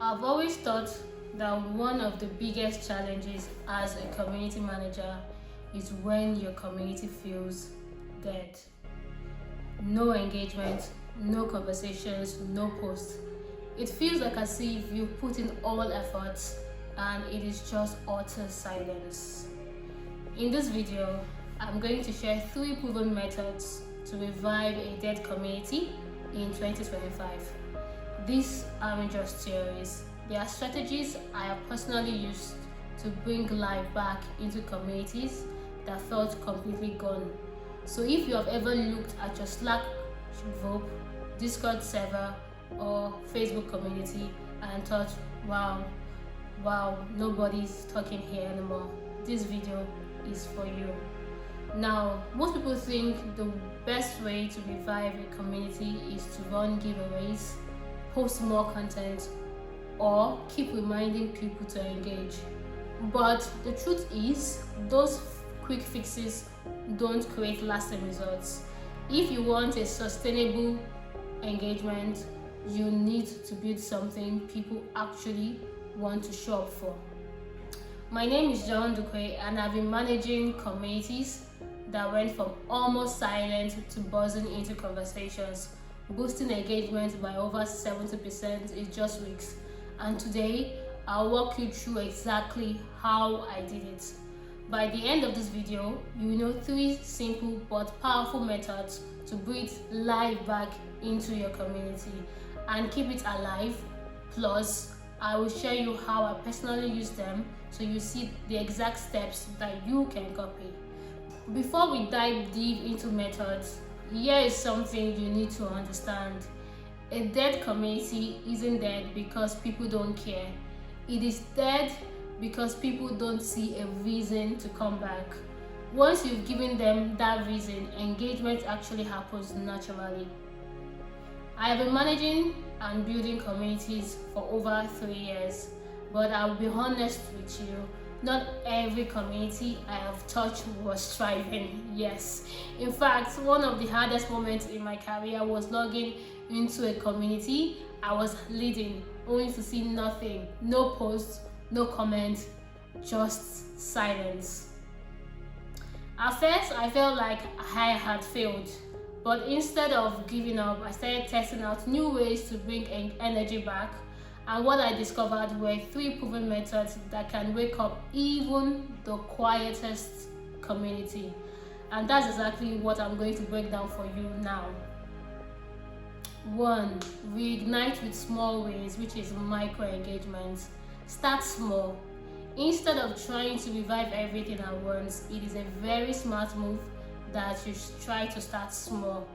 I've always thought that one of the biggest challenges as a community manager is when your community feels dead. No engagement, no conversations, no posts. It feels like as if you put in all efforts and it is just utter silence. In this video, I'm going to share 3 proven methods to revive a dead community in 2025. These aren't just theories, they are strategies I have personally used to bring life back into communities that felt completely gone. So if you have ever looked at your Slack group, Discord server, or Facebook community and thought, wow, nobody's talking here anymore, this video is for you. Now, most people think the best way to revive a community is to run giveaways, post more content, or keep reminding people to engage. But the truth is, those quick fixes don't create lasting results. If you want a sustainable engagement, you need to build something people actually want to show up for. My name is Joy Ndukwe, and I've been managing communities that went from almost silent to buzzing into conversations, boosting engagement by over 70% in just weeks. And today, I'll walk you through exactly how I did it. By the end of this video, you will know 3 simple but powerful methods to breathe life back into your community and keep it alive. Plus, I will share you how I personally use them so you see the exact steps that you can copy. Before we dive deep into methods, here is something you need to understand. A dead community isn't dead because people don't care. It is dead because people don't see a reason to come back. Once you've given them that reason, engagement actually happens naturally. I have been managing and building communities for over 3 years, but I'll be honest with you, not every community I have touched was thriving. Yes, in fact, one of the hardest moments in my career was logging into a community I was leading, only to see nothing, no posts, no comments, just silence. At first, I felt like I had failed, but instead of giving up, I started testing out new ways to bring energy back. And what I discovered were 3 proven methods that can wake up even the quietest community. And that's exactly what I'm going to break down for you now. 1. Reignite with small wins, which is micro engagement. Start small. Instead of trying to revive everything at once, it is a very smart move that you should try to start small.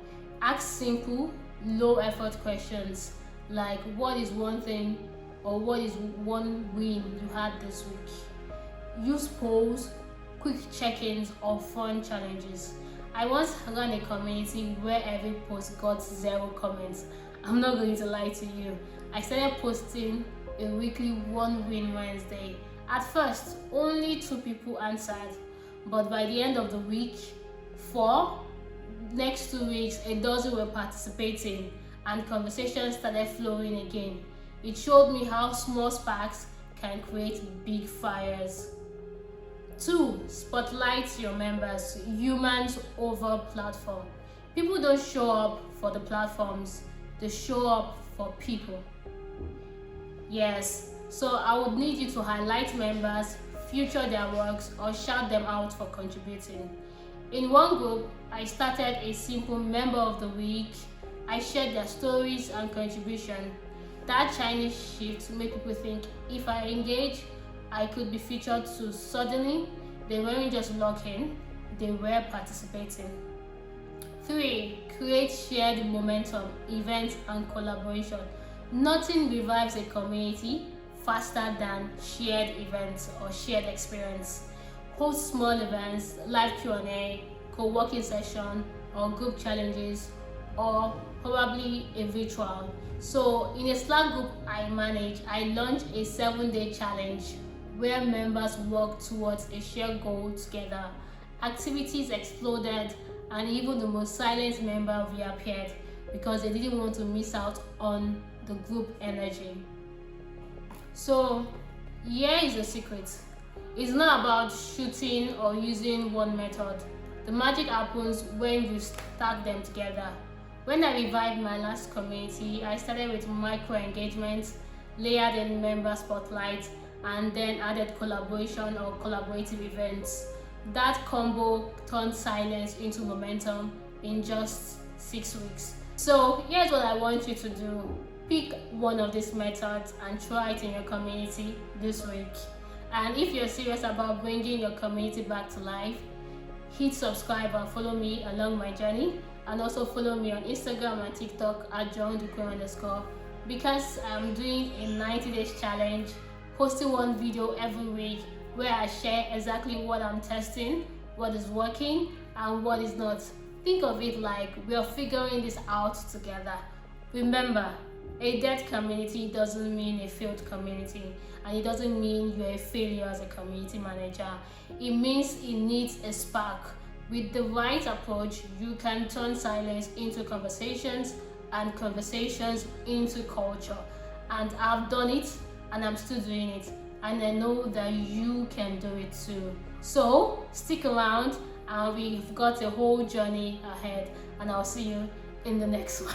Ask simple, low effort questions like, what is one thing or what is one win you had this week? Use polls, quick check-ins, or fun challenges. I once ran a community where every post got 0 comments. I'm not going to lie to you. I started posting a weekly 1 win Wednesday. At first, only 2 people answered, but by the end of the week, 4. Next 2 weeks, a dozen were participating, and conversations started flowing again. It showed me how small sparks can create big fires. 2. Spotlight your members, humans over platform. People don't show up for the platforms, they show up for people. Yes, so I would need you to highlight members, feature their works, or shout them out for contributing. In one group, I started a simple member of the week. I shared their stories and contribution. That Chinese shift made people think if I engage, I could be featured too. Suddenly, they weren't just logging, they were participating. 3. Create shared momentum, events, and collaboration. Nothing revives a community faster than shared events or shared experience. Host small events, live Q&A, co-working session, or group challenges, or probably a virtual. So in a Slack group I manage, I launched a 7-day challenge where members work towards a shared goal together. Activities exploded, and even the most silent member reappeared because they didn't want to miss out on the group energy. So here is the secret. It's not about shooting or using one method. The magic happens when you stack them together. When I revived my last community, I started with micro engagements, layered in member spotlight, and then added collaboration or collaborative events. That combo turned silence into momentum in just 6 weeks. So here's what I want you to do. Pick one of these methods and try it in your community this week. And if you're serious about bringing your community back to life, hit subscribe and follow me along my journey. And also follow me on Instagram and TikTok at Joy Ndukwe_, because I'm doing a 90 days challenge, posting one video every week where I share exactly what I'm testing, what is working and what is not. Think of it like we are figuring this out together. Remember, a dead community doesn't mean a failed community, and it doesn't mean you're a failure as a community manager. It means it needs a spark. With the right approach, you can turn silence into conversations and conversations into culture. And I've done it and I'm still doing it. And I know that you can do it too. So stick around, and we've got a whole journey ahead. And I'll see you in the next one.